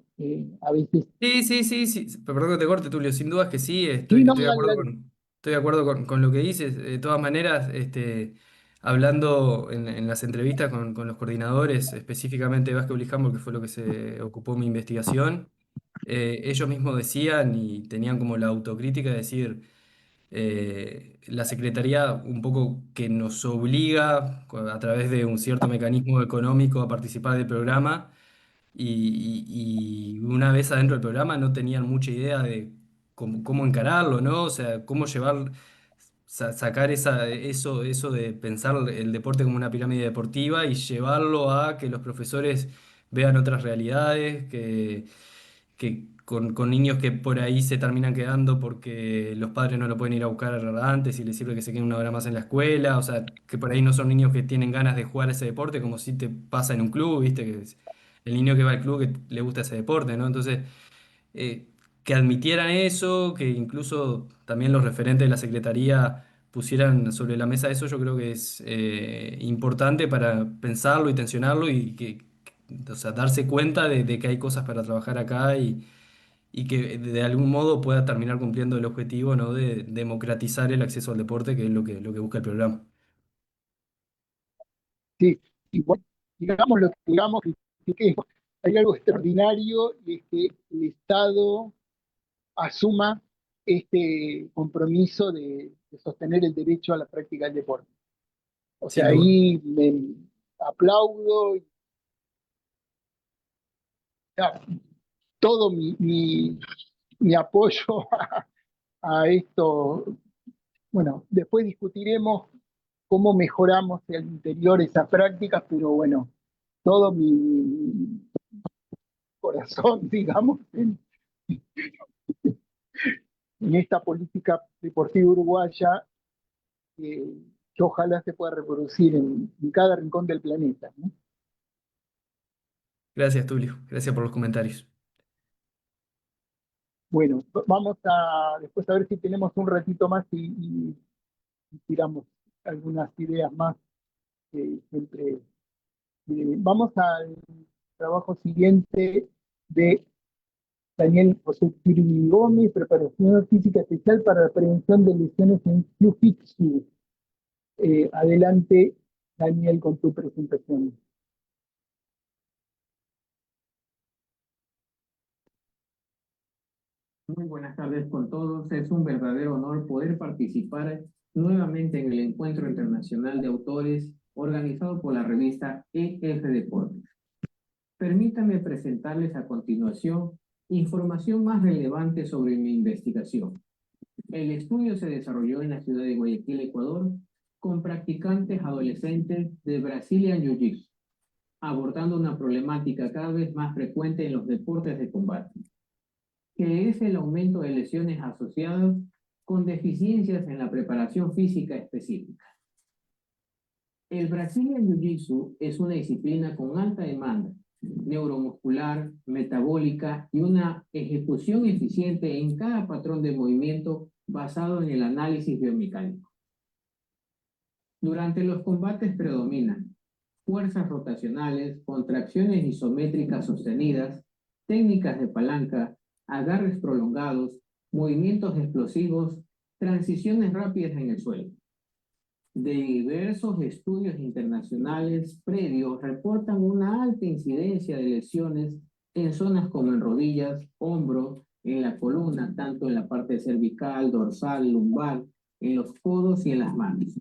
a veces... Sí, sí, sí, sí. Perdón que te corte, Tulio. Sin dudas que sí, Sí, no, estoy de dale, acuerdo dale. estoy de acuerdo con lo que dices. De todas maneras, hablando en las entrevistas con los coordinadores, específicamente de básquetbol y handball, que fue lo que se ocupó mi investigación, ellos mismos decían y tenían como la autocrítica de decir, la Secretaría un poco que nos obliga a través de un cierto mecanismo económico a participar del programa y una vez adentro del programa no tenían mucha idea de cómo encararlo, ¿no? O sea, cómo sacar eso de pensar el deporte como una pirámide deportiva y llevarlo a que los profesores vean otras realidades, que con niños que por ahí se terminan quedando porque los padres no lo pueden ir a buscar antes y les sirve que se queden una hora más en la escuela, o sea, que por ahí no son niños que tienen ganas de jugar ese deporte como si te pasa en un club, ¿viste? Que es el niño que va al club que le gusta ese deporte, ¿no? Entonces, eh, que admitieran eso, que incluso también los referentes de la Secretaría pusieran sobre la mesa eso, yo creo que es importante para pensarlo y tensionarlo y o sea, darse cuenta de que hay cosas para trabajar acá y que de algún modo pueda terminar cumpliendo el objetivo, ¿no? De democratizar el acceso al deporte, que es lo que busca el programa. Sí, igual, digamos lo que digamos, que hay algo extraordinario y es que el Estado asuma este compromiso de sostener el derecho a la práctica del deporte. O Sin sea, duda. ahí me aplaudo y da todo mi apoyo a esto. Bueno, después discutiremos cómo mejoramos al interior esas prácticas, pero bueno, todo mi corazón, digamos, en esta política deportiva uruguaya que ojalá se pueda reproducir en cada rincón del planeta, ¿no? Gracias, Tulio. Gracias por los comentarios. Bueno, vamos a después a ver si tenemos un ratito más y tiramos algunas ideas más. Siempre. Vamos al trabajo siguiente de Daniel José Kirby Gómez, preparación física especial para la prevención de lesiones en Jiu-Jitsu. Adelante, Daniel, con tu presentación. Muy buenas tardes con todos. Es un verdadero honor poder participar nuevamente en el Encuentro Internacional de Autores organizado por la revista EF Deportes. Permítanme presentarles a continuación información más relevante sobre mi investigación. El estudio se desarrolló en la ciudad de Guayaquil, Ecuador, con practicantes adolescentes de Brazilian Jiu-Jitsu, abordando una problemática cada vez más frecuente en los deportes de combate, que es el aumento de lesiones asociadas con deficiencias en la preparación física específica. El Brazilian Jiu-Jitsu es una disciplina con alta demanda neuromuscular, metabólica y una ejecución eficiente en cada patrón de movimiento basado en el análisis biomecánico. Durante los combates predominan fuerzas rotacionales, contracciones isométricas sostenidas, técnicas de palanca, agarres prolongados, movimientos explosivos, transiciones rápidas en el suelo. Diversos estudios internacionales previos reportan una alta incidencia de lesiones en zonas como en rodillas, hombros, en la columna, tanto en la parte cervical, dorsal, lumbar, en los codos y en las manos.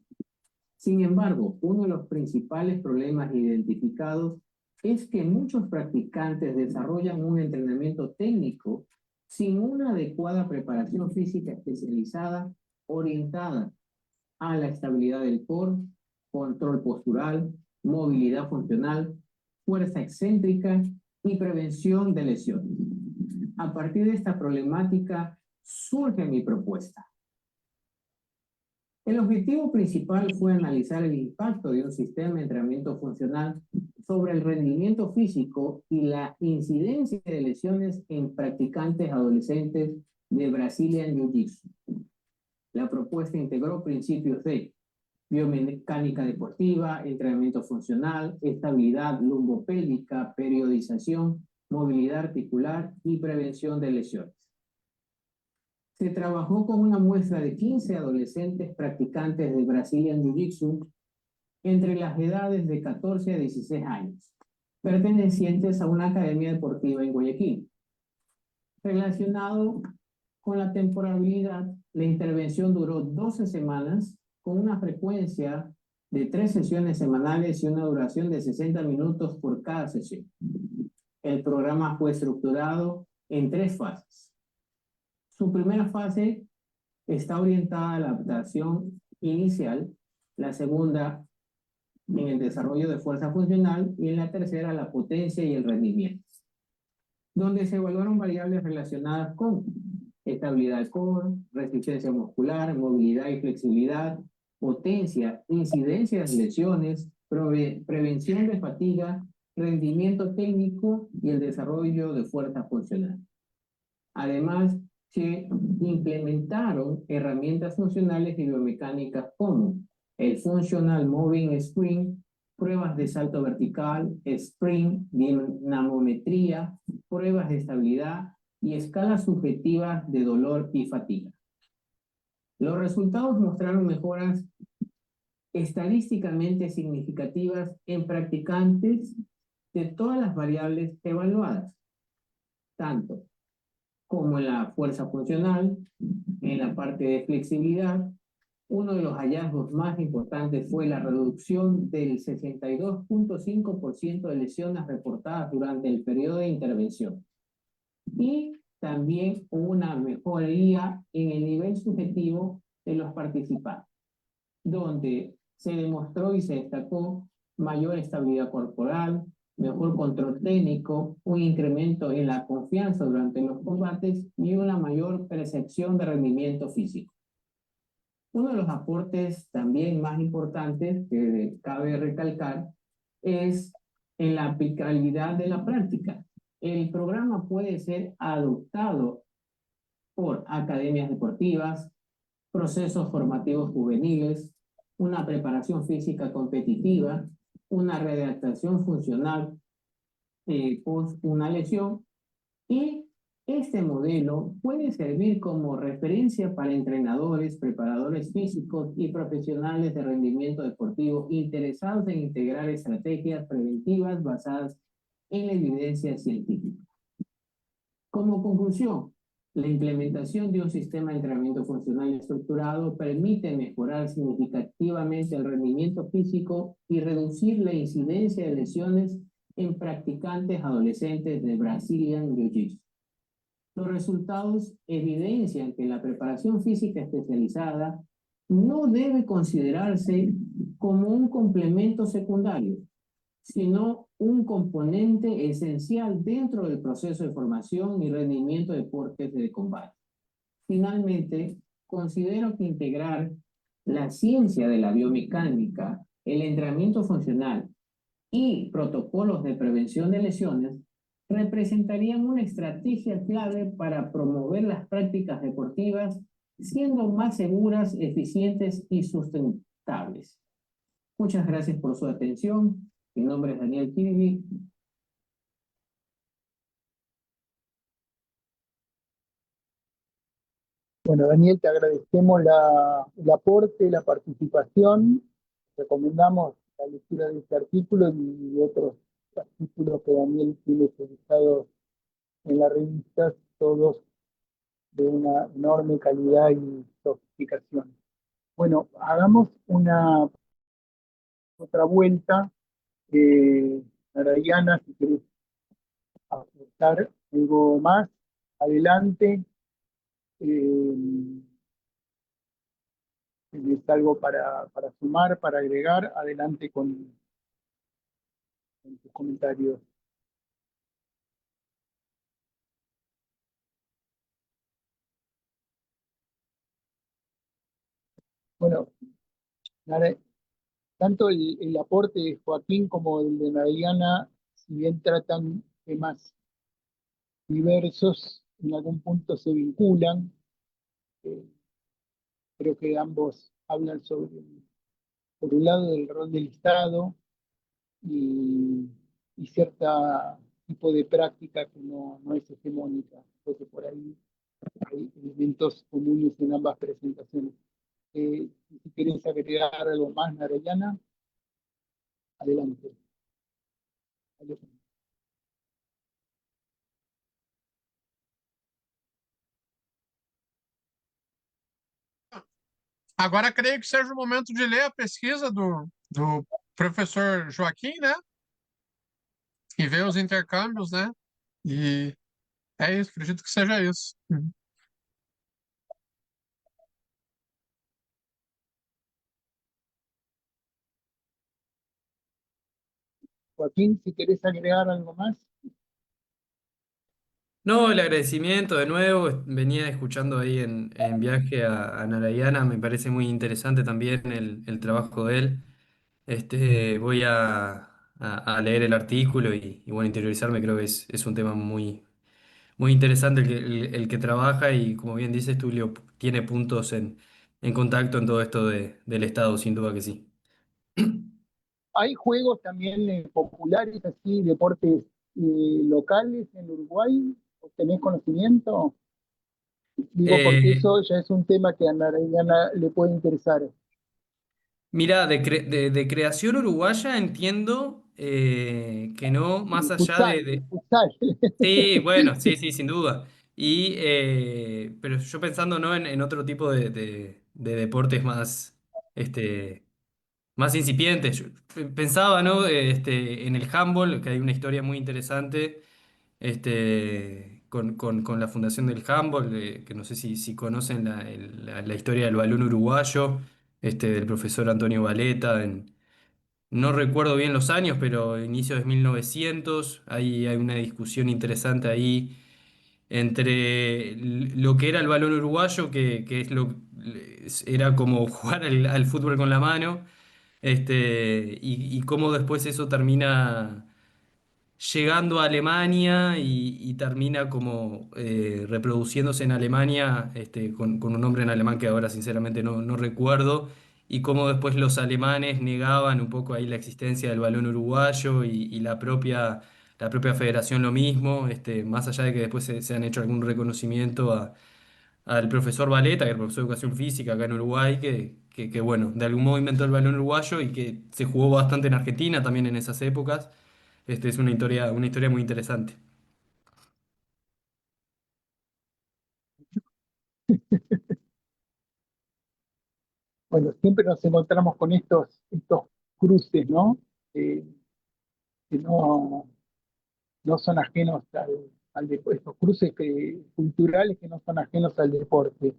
Sin embargo, uno de los principales problemas identificados es que muchos practicantes desarrollan un entrenamiento técnico sin una adecuada preparación física especializada orientada a la estabilidad del core, control postural, movilidad funcional, fuerza excéntrica y prevención de lesiones. A partir de esta problemática surge mi propuesta. El objetivo principal fue analizar el impacto de un sistema de entrenamiento funcional sobre el rendimiento físico y la incidencia de lesiones en practicantes adolescentes de Brazilian Jiu-Jitsu. La propuesta integró principios de biomecánica deportiva, entrenamiento funcional, estabilidad lumbopélvica, periodización, movilidad articular y prevención de lesiones. Se trabajó con una muestra de 15 adolescentes practicantes de Brazilian Jiu-Jitsu entre las edades de 14 a 16 años, pertenecientes a una academia deportiva en Guayaquil. Relacionado con la temporalidad, la intervención duró 12 semanas con una frecuencia de 3 sesiones semanales y una duración de 60 minutos por cada sesión. El programa fue estructurado en 3 fases. Su primera fase está orientada a la adaptación inicial, la segunda en el desarrollo de fuerza funcional y en la tercera la potencia y el rendimiento, donde se evaluaron variables relacionadas con estabilidad core, resistencia muscular, movilidad y flexibilidad, potencia, incidencia de lesiones, prevención de fatiga, rendimiento técnico y el desarrollo de fuerza funcional. Además, se implementaron herramientas funcionales y biomecánicas como el Functional Moving Spring, pruebas de salto vertical, sprint, dinamometría, pruebas de estabilidad, y escalas subjetivas de dolor y fatiga. Los resultados mostraron mejoras estadísticamente significativas en practicantes de todas las variables evaluadas, tanto como en la fuerza funcional, en la parte de flexibilidad. Uno de los hallazgos más importantes fue la reducción del 62.5% de lesiones reportadas durante el periodo de intervención. Y también una mejoría en el nivel subjetivo de los participantes, donde se demostró y se destacó mayor estabilidad corporal, mejor control técnico, un incremento en la confianza durante los combates y una mayor percepción de rendimiento físico. Uno de los aportes también más importantes que cabe recalcar es en la aplicabilidad de la práctica. El programa puede ser adoptado por academias deportivas, procesos formativos juveniles, una preparación física competitiva, una readaptación funcional post una lesión, y este modelo puede servir como referencia para entrenadores, preparadores físicos y profesionales de rendimiento deportivo interesados en integrar estrategias preventivas basadas en la evidencia científica. Como conclusión, la implementación de un sistema de entrenamiento funcional estructurado permite mejorar significativamente el rendimiento físico y reducir la incidencia de lesiones en practicantes adolescentes de Brazilian Jiu-Jitsu. Los resultados evidencian que la preparación física especializada no debe considerarse como un complemento secundario, sino un componente esencial dentro del proceso de formación y rendimiento de deportes de combate. Finalmente, considero que integrar la ciencia de la biomecánica, el entrenamiento funcional y protocolos de prevención de lesiones representarían una estrategia clave para promover las prácticas deportivas, siendo más seguras, eficientes y sustentables. Muchas gracias por su atención. Mi nombre es Daniel Kirby. Bueno, Daniel, te agradecemos el aporte, la participación. Recomendamos la lectura de este artículo y de otros artículos que Daniel tiene publicados en las revistas, todos de una enorme calidad y sofisticación. Bueno, hagamos una otra vuelta. Narayana, si querés aportar algo más, adelante. ¿Tienes algo para sumar, para agregar? Adelante con tus comentarios. Bueno, tanto el aporte de Joaquín como el de Narayana, si bien tratan temas diversos, en algún punto se vinculan. Creo que ambos hablan sobre, por un lado, del rol del Estado y cierto tipo de práctica que no es hegemónica. Creo que por ahí hay elementos comunes en ambas presentaciones. Si quieres agregar algo más, Narayana, adelante. Agora, creio que seja o momento de ler a pesquisa do professor Joaquim, né? E ver os intercâmbios, né? E é isso, acredito que seja isso. Joaquín, si querés agregar algo más. No, el agradecimiento de nuevo. Venía escuchando ahí en viaje a Narayana, me parece muy interesante también el trabajo de él. Voy a leer el artículo y bueno, interiorizarme, creo que es un tema muy interesante el que trabaja y como bien dices, Tulio, tiene puntos en contacto en todo esto del Estado, sin duda que sí. Hay juegos también populares, así, deportes locales en Uruguay, ¿Tenés conocimiento? Digo, porque Eh, eso ya es un tema que a Narayana le puede interesar. Mira, de creación uruguaya entiendo que no, más allá El futsal. Sí, bueno, sí, sí, sin duda. Pero yo pensando ¿no? en otro tipo de deportes más, más incipientes. Yo pensaba, ¿no? En el handball, que hay una historia muy interesante con la fundación del handball, que no sé si conocen la historia del balón uruguayo, del profesor Antonio Valeta. No recuerdo bien los años, pero inicio de 1900, hay una discusión interesante ahí entre lo que era el balón uruguayo, que era como jugar al fútbol con la mano, y cómo después eso termina llegando a Alemania y termina como reproduciéndose en Alemania, con un nombre en alemán que ahora sinceramente no recuerdo, y cómo después los alemanes negaban un poco ahí la existencia del balón uruguayo y la propia federación lo mismo, más allá de que después se han hecho algún reconocimiento al profesor Valeta, que es el profesor de educación física acá en Uruguay, que, bueno, de algún modo inventó el balón uruguayo y que se jugó bastante en Argentina también en esas épocas. Es una historia muy interesante. Bueno, siempre nos encontramos con estos cruces, ¿no? Eh, que no son ajenos al deporte, estos cruces culturales que no son ajenos al deporte.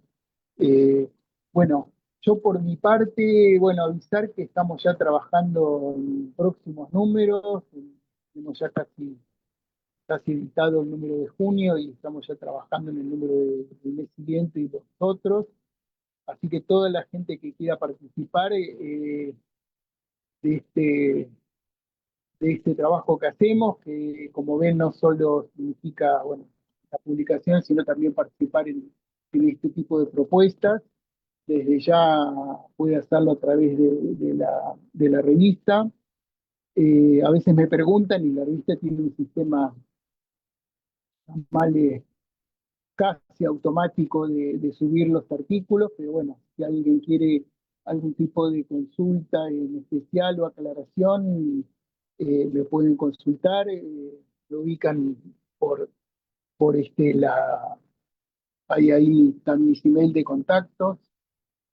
Eh, bueno, yo por mi parte, bueno, avisar que estamos ya trabajando en próximos números, tenemos ya casi editado el número de junio y estamos ya trabajando en el número del mes siguiente y los otros. Así que toda la gente que quiera participar de este trabajo que hacemos, que como ven no solo significa, bueno, la publicación, sino también participar en este tipo de propuestas. Desde ya puede hacerlo a través de la revista. A veces me preguntan y la revista tiene un sistema mal, casi automático de subir los artículos, pero bueno, si alguien quiere algún tipo de consulta en especial o aclaración, me pueden consultar, lo ubican por ahí están mis email de contactos.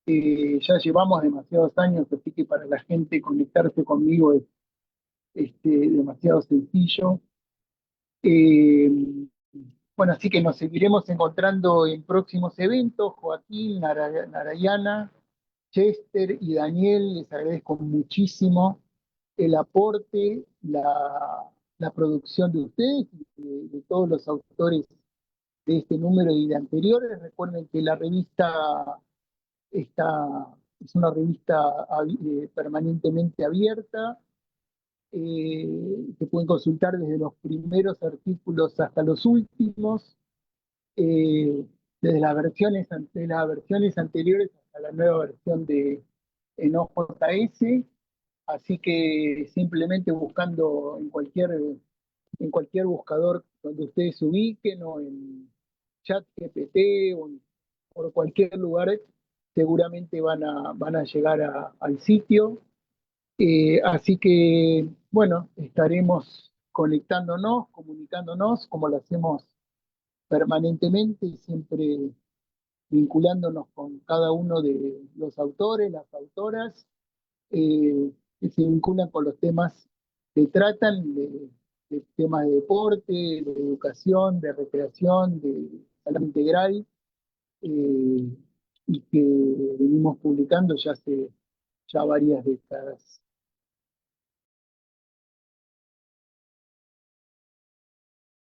Ya llevamos demasiados años, así que para la gente conectarse conmigo es demasiado sencillo. Eh, bueno, así que nos seguiremos encontrando en próximos eventos. Joaquín, Narayana, Chester y Daniel, les agradezco muchísimo el aporte, la producción de ustedes y de todos los autores de este número y de anteriores. Recuerden que la revista es una revista permanentemente abierta. Se pueden consultar desde los primeros artículos hasta los últimos, eh, desde las versiones anteriores hasta la nueva versión de en OJS. Así que simplemente buscando en cualquier buscador donde ustedes se ubiquen o en ChatGPT o por cualquier lugar, seguramente van a llegar al sitio. Así que, bueno, estaremos conectándonos, comunicándonos, como lo hacemos permanentemente, siempre vinculándonos con cada uno de los autores, las autoras, que se vinculan con los temas que tratan de temas de deporte, de educación, de recreación, de salud integral, y que venimos publicando ya hace varias décadas.